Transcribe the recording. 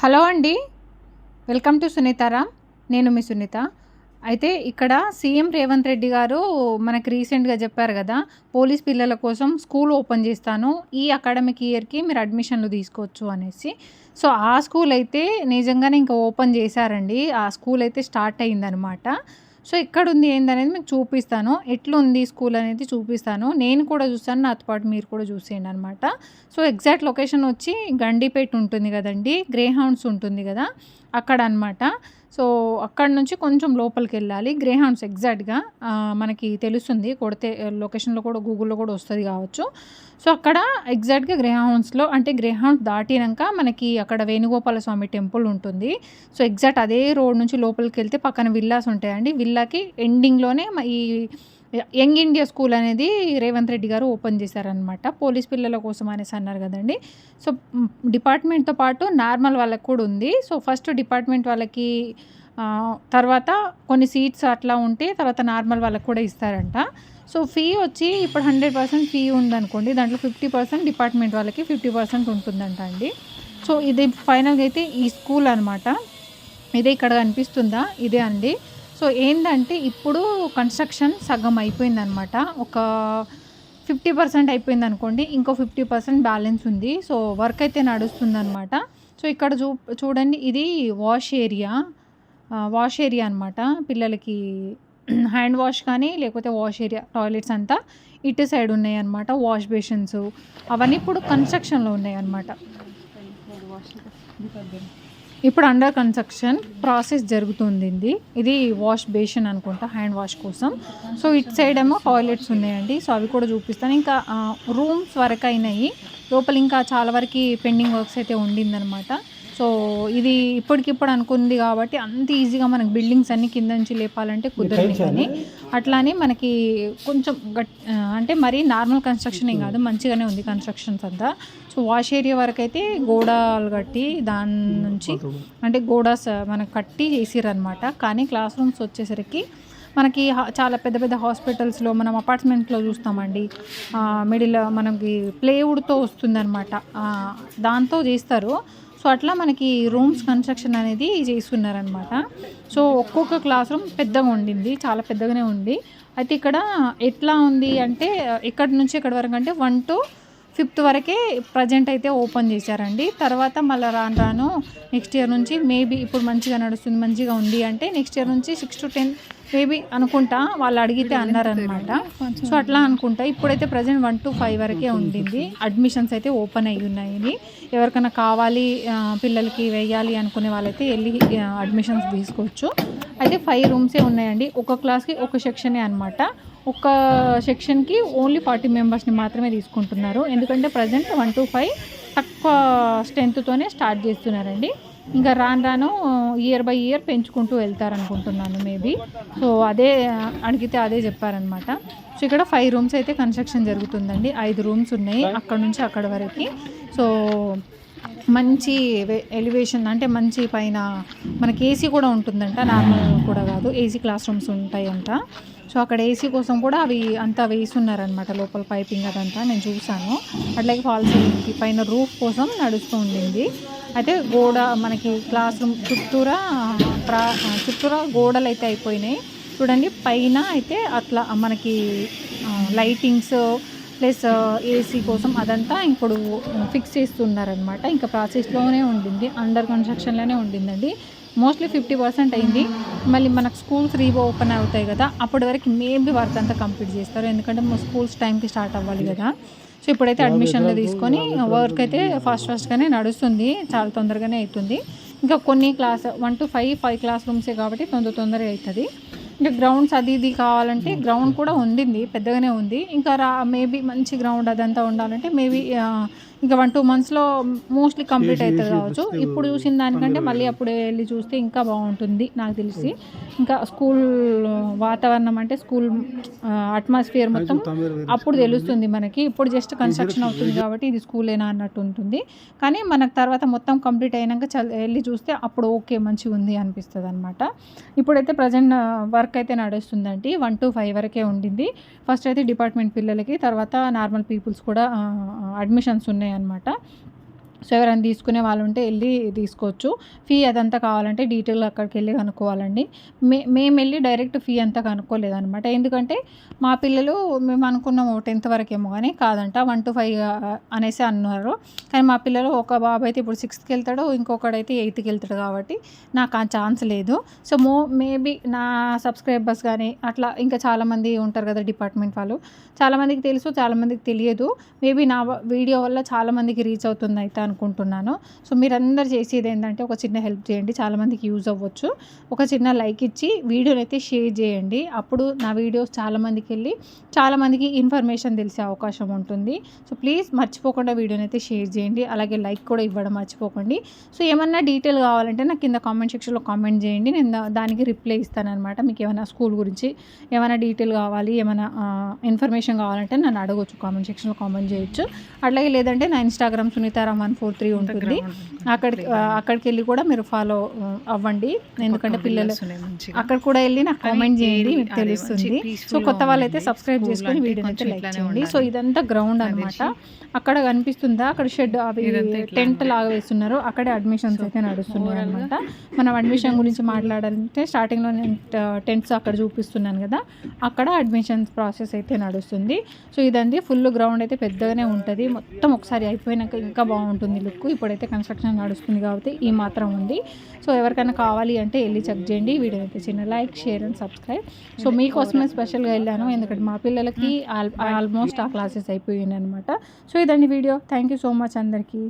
Hello అండి. Welcome to Sunitaram. నేను మీ సునీత. అయితే ఇక్కడ సీఎం రేవంత్ రెడ్డి గారు మనకి రీసెంట్‌గా చెప్పారు గదా! పోలీస్ పిల్లల కోసం స్కూల్ ఓపెన్ చేస్తాను. ఈ అకాడమిక్ ఇయర్‌కి మీరు అడ్మిషన్‌లు తీసుకోవచ్చు అనేసి. సో, ఆ స్కూల్ అయితే నిజంగానే ఇంకా ఓపెన్ చేశారండి. ఆ స్కూల్ అయితే స్టార్ట్ అయిందనమాట. సో, ఎక్కడుంది ఏందనేది మీకు చూపిస్తాను. ఎట్లుంది స్కూల్ అనేది చూపిస్తాను. నేను కూడా చూస్తాను. నాతో పాటు మీరు కూడా చూసేయండనమాట. సో, ఎగ్జాక్ట్ లొకేషన్ వచ్చి గండిపేట ఉంటుంది గదండీ! గ్రే హౌండ్స్ ఉంటుంది గదా! అక్కడనమాట. సో, అక్కడి నుంచి కొంచెం లోపలికెళ్ళాలి. గ్రే హౌండ్స్ ఎగ్జాక్ట్‌గా మనకి తెలుస్తుంది. కొడితే లొకేషన్‌లో కూడా గూగుల్‌లో కూడా వస్తది గావచ్చు. సో, అక్కడ ఎగ్జాక్ట్‌గా గ్రే హౌండ్స్‌లో అంటే గ్రే హౌండ్స్ దాటినంక మనకి అక్కడ వేణుగోపాల స్వామి టెంపుల్ ఉంటుంది. సో, ఎగ్జాక్ట్ అదే రోడ్ నుంచి లోపలికెళ్తే పక్కన విల్లాస్ ఉంటాయండి. విల్లాకి ఎండింగ్‌లోనే ఈ యంగ్ ఇండియా స్కూల్ అనేది రేవంత్ రెడ్డి గారు ఓపెన్ చేశారనమాట. పోలీస్ పిల్లల కోసం అనేసి అన్నారు గదండీ! సో, డిపార్ట్మెంట్‌తో పాటు నార్మల్ వాళ్ళకి కూడా ఉంది. సో, ఫస్ట్ డిపార్ట్మెంట్ వాళ్ళకి తర్వాత కొన్ని సీట్స్ అట్లా ఉంటే తర్వాత నార్మల్ వాళ్ళకి కూడా ఇస్తారంట. సో, ఫీ వచ్చి ఇప్పుడు 100% ఫీ ఉందనుకోండి. దాంట్లో 50% డిపార్ట్మెంట్ వాళ్ళకి 50% ఉంటుందంట అండి. సో, ఇది ఫైనల్‌గా అయితే ఈ స్కూల్ అనమాట. ఇదే ఇక్కడ కనిపిస్తుందా? ఇదే అండి. సో, ఏందంటే ఇప్పుడు కన్‌స్ట్రక్షన్ సగం అయిపోయిందనమాట. ఒక 50% అయిపోయిందనుకోండి. ఇంకో 50% బ్యాలెన్స్ ఉంది. సో, వర్క్ అయితే నడుస్తుందనమాట. సో, ఇక్కడ చూడండి ఇది వాష్ ఏరియా అనమాట. పిల్లలకి హ్యాండ్ వాష్ కానీ, లేకపోతే వాష్ ఏరియా టాయిలెట్స్ అంతా ఇటు సైడ్ ఉన్నాయన్నమాట. వాష్ బేసిన్స్ అవన్నీ ఇప్పుడు కన్‌స్ట్రక్షన్‌లో ఉన్నాయన్నమాట. ఇప్పుడు అండర్ కన్‌స్ట్రక్షన్ ప్రాసెస్ జరుగుతుందింది. ఇది వాష్ బేసిన్ అనుకుంటా హ్యాండ్ వాష్ కోసం. సో, ఇటు సైడ్ ఏమో టాయిలెట్స్ ఉన్నాయండి. సో, అవి కూడా చూపిస్తాను. ఇంకా రూమ్స్ వరకయినాయి. లోపల ఇంకా చాలా వరకి పెండింగ్ వర్క్స్ అయితే ఉండిందనమాట. సో, ఇది ఇప్పటికిప్పుడు అనుకుంది కాబట్టి అంత ఈజీగా మనకు బిల్డింగ్స్ అన్నీ కింద నుంచి లేపాలంటే కుదరదు కానీ, అట్లా అని మనకి కొంచెం అంటే మరీ నార్మల్ కన్‌స్ట్రక్షన్ ఏం కాదు. మంచిగానే ఉంది కన్‌స్ట్రక్షన్స్ అంతా. సో, వాష్ ఏరియా వరకైతే గోడలు కట్టి దాని నుంచి అంటే గోడాస్ మనకు కట్టి చేసిర్రనమాట. కానీ క్లాస్ రూమ్స్ వచ్చేసరికి మనకి చాలా పెద్ద పెద్ద హాస్పిటల్స్‌లో మనం అపార్ట్మెంట్‌లో చూస్తామండి. మిడిల్ మనకి ప్లేవుడ్‌తో వస్తుందనమాట. దాంతో చేస్తారు. సో, అట్లా మనకి రూమ్స్ కన్‌స్ట్రక్షన్ అనేది చేస్తున్నారనమాట. సో, ఒక్కొక్క క్లాస్ రూమ్ పెద్దగా ఉండింది. చాలా పెద్దగానే ఉంది. అయితే ఇక్కడ ఎట్లా ఉంది అంటే ఎక్కడి నుంచి ఎక్కడి వరకు అంటే 1 to 5th వరకే ప్రజెంట్ అయితే ఓపెన్ చేశారండి. తర్వాత మళ్ళీ రాను రాను నెక్స్ట్ ఇయర్ నుంచి మేబీ ఇప్పుడు మంచిగా నడుస్తుంది, మంచిగా ఉంది అంటే నెక్స్ట్ ఇయర్ నుంచి 6 to 10 మేబీ అనుకుంటా. వాళ్ళు అడిగితే అన్నారనమాట. సో, అట్లా అనుకుంటా. ఇప్పుడైతే ప్రజెంట్ 1 to 5 వరకే ఉండింది. అడ్మిషన్స్ అయితే ఓపెన్ అయ్యి ఉన్నాయి. ఎవరికైనా కావాలి పిల్లలకి వెయ్యాలి అనుకునే వాళ్ళైతే వెళ్ళి అడ్మిషన్స్ తీసుకోవచ్చు. అయితే 5 రూమ్సే ఉన్నాయండి. ఒక క్లాస్‌కి ఒక సెక్షనే అనమాట. ఒక సెక్షన్‌కి ఓన్లీ 40 మెంబర్స్‌ని మాత్రమే తీసుకుంటున్నారు. ఎందుకంటే ప్రజెంట్ 1 to 5 తక్కువ స్ట్రెంగ్త్‌తోనే స్టార్ట్ చేస్తున్నారండి. ఇంకా రాను రాను ఇయర్ బై ఇయర్ పెంచుకుంటూ వెళ్తారనుకుంటున్నాను మేబీ. సో, అదే అడిగితే అదే చెప్పారనమాట. సో, ఇక్కడ 5 రూమ్స్ అయితే కన్‌స్ట్రక్షన్ జరుగుతుందండి. 5 రూమ్స్ ఉన్నాయి. అక్కడ నుంచి అక్కడ వరకి. సో, మంచి ఎలివేషన్ అంటే మంచి పైన మనకి ఏసీ కూడా ఉంటుందంట. నార్మల్ కూడా కాదు. ఏసీ క్లాస్ రూమ్స్ ఉంటాయంట. సో, అక్కడ ఏసీ కోసం కూడా అవి అంతా వేసున్నారనమాట. లోపల పైపింగ్ అదంతా నేను చూసాను. అట్లాగే ఫాల్ సీలింగ్‌కి పైన రూఫ్ కోసం నడుస్తూ ఉండింది. అయితే గోడ మనకి క్లాస్ రూమ్ చుట్టూరా గోడలైతే అయిపోయినాయి. చూడండి పైన అయితే అట్లా మనకి లైటింగ్స్ ప్లస్ ఏసీ కోసం అదంతా ఇప్పుడు ఫిక్స్ చేస్తున్నారనమాట. ఇంకా ప్రాసెస్‌లోనే ఉండింది. అండర్ కన్‌స్ట్రక్షన్‌లోనే ఉండిందండి. మోస్ట్లీ 50% అయింది. మళ్ళీ మనకు స్కూల్స్ ఓపెన్ అవుతాయి కదా! అప్పటి వరకు మేబీ వర్క్ అంతా కంప్లీట్ చేస్తారు. ఎందుకంటే స్కూల్స్ టైంకి స్టార్ట్ అవ్వాలి కదా! సో, ఇప్పుడైతే అడ్మిషన్లు తీసుకొని వర్క్ అయితే ఫాస్ట్‌గానే నడుస్తుంది. చాలా తొందరగానే అవుతుంది. ఇంకా కొన్ని 1 to 5 క్లాస్ రూమ్సే కాబట్టి తొందరగా అవుతుంది. ఇంకా గ్రౌండ్స్ అది ఇది కావాలంటే గ్రౌండ్ కూడా ఉండింది. పెద్దగానే ఉంది. ఇంకా మేబీ మంచి గ్రౌండ్ అదంతా ఉండాలంటే మేబీ ఇంకా 1-2 మంత్స్‌లో మోస్ట్లీ కంప్లీట్ అవుతుంది కావచ్చు. ఇప్పుడు చూసిన దానికంటే మళ్ళీ అప్పుడు వెళ్ళి చూస్తే ఇంకా బాగుంటుంది నాకు తెలిసి. ఇంకా స్కూల్ వాతావరణం అంటే స్కూల్ అట్మాస్ఫియర్ మొత్తం అప్పుడు తెలుస్తుంది మనకి. ఇప్పుడు జస్ట్ కన్‌స్ట్రక్షన్ అవుతుంది కాబట్టి ఇది స్కూలేనా అన్నట్టు ఉంటుంది. కానీ మనకు తర్వాత మొత్తం కంప్లీట్ అయినాక వెళ్ళి చూస్తే అప్పుడు ఓకే మంచిగా ఉంది అనిపిస్తుంది అనమాట. ఇప్పుడైతే ప్రజెంట్ వర్క్ అయితే నడుస్తుందండి. 1 to 5 వరకే ఉండింది. ఫస్ట్ అయితే డిపార్ట్మెంట్ పిల్లలకి, తర్వాత నార్మల్ పీపుల్స్ కూడా అడ్మిషన్స్ ఉన్నాయన్నమాట. సో ఎవరైనా తీసుకునే వాళ్ళు ఉంటే వెళ్ళి తీసుకోవచ్చు. ఫీ అదంతా కావాలంటే డీటెయిల్గా అక్కడికి వెళ్ళి కనుక్కోవాలండి. మేము వెళ్ళి డైరెక్ట్ ఫీ అంతా కనుక్కోలేదనమాట. ఎందుకంటే మా పిల్లలు మేము అనుకున్నాము 10th వరకేమో కానీ కాదంట 1 to 5 అనేసి అన్నారు. కానీ మా పిల్లలు ఒక బాబు అయితే ఇప్పుడు 6th వెళ్తాడు, ఇంకొకడైతే 8th వెళ్తాడు కాబట్టి నాకు ఆ ఛాన్స్ లేదు. సో మేబీ నా సబ్స్క్రైబర్స్ కానీ అట్లా ఇంకా చాలామంది ఉంటారు కదా డిపార్ట్మెంట్ వాళ్ళు, చాలామందికి తెలుసు, చాలామందికి తెలియదు. మేబీ నా వీడియో వల్ల చాలామందికి రీచ్ అవుతుంది అయితే అనుకుంటున్నాను. సో మీరందరూ చేసేది ఏంటంటే ఒక చిన్న హెల్ప్ చేయండి, చాలామందికి యూజ్ అవ్వచ్చు. ఒక చిన్న లైక్ ఇచ్చి వీడియోని అయితే షేర్ చేయండి. అప్పుడు నా వీడియోస్ చాలామందికి వెళ్ళి చాలామందికి ఇన్ఫర్మేషన్ తెలిసే అవకాశం ఉంటుంది. సో ప్లీజ్ మర్చిపోకుండా వీడియోని అయితే షేర్ చేయండి, అలాగే లైక్ కూడా ఇవ్వడం మర్చిపోకండి. సో ఏమన్నా డీటెయిల్ కావాలంటే నాకు కింద కామెంట్ సెక్షన్లో కామెంట్ చేయండి, నేను దానికి రిప్లై ఇస్తానన్నమాట. మీకు ఏమైనా స్కూల్ గురించి ఏమైనా డీటెయిల్ కావాలి, ఏమైనా ఇన్ఫర్మేషన్ కావాలంటే నన్ను అడగవచ్చు, కామెంట్ సెక్షన్లో కామెంట్ చేయొచ్చు. అట్లాగే లేదంటే నా ఇన్స్టాగ్రామ్ సునీతారామ్143 ఉంటుంది, అక్కడికి వెళ్ళి కూడా మీరు ఫాలో అవ్వండి. ఎందుకంటే పిల్లలు అక్కడ కూడా వెళ్ళి నాకు కామెంట్ చేయండి, మీకు తెలుస్తుంది. సో కొత్త వాళ్ళైతే సబ్స్క్రైబ్ చేసుకొని వీడియోని అయితే లైక్ చేయండి. సో ఇదంతా గ్రౌండ్ అనమాట. అక్కడ కనిపిస్తుందా, అక్కడ షెడ్ అవి టెంట్ లాగా వేస్తున్నారు, అక్కడే అడ్మిషన్స్ అయితే నడుస్తున్నాయి అనమాట. మనం అడ్మిషన్ గురించి మాట్లాడాలంటే స్టార్టింగ్లో నేను టెంట్స్ అక్కడ చూపిస్తున్నాను కదా, అక్కడ అడ్మిషన్స్ ప్రాసెస్ అయితే నడుస్తుంది. సో ఇదండి ఫుల్ గ్రౌండ్ అయితే పెద్దగానే ఉంటుంది, మొత్తం ఒకసారి అయిపోయినాక ఇంకా బాగుంటుంది లుక్. ఇప్పుడైతే కన్స్ట్రక్షన్ నడుస్తుంది కాబట్టి ఈ మాత్రం ఉంది. సో ఎవరికైనా కావాలి అంటే వెళ్ళి చెక్ చేయండి. వీడియో అయితే చిన్న like, share and subscribe. So మీకోసమే స్పెషల్గా వెళ్ళాను, ఎందుకంటే మా పిల్లలకి ఆల్మోస్ట్ ఆ క్లాసెస్ అయిపోయినాయి అనమాట. సో ఇదండి video. Thank you so much అందరికీ.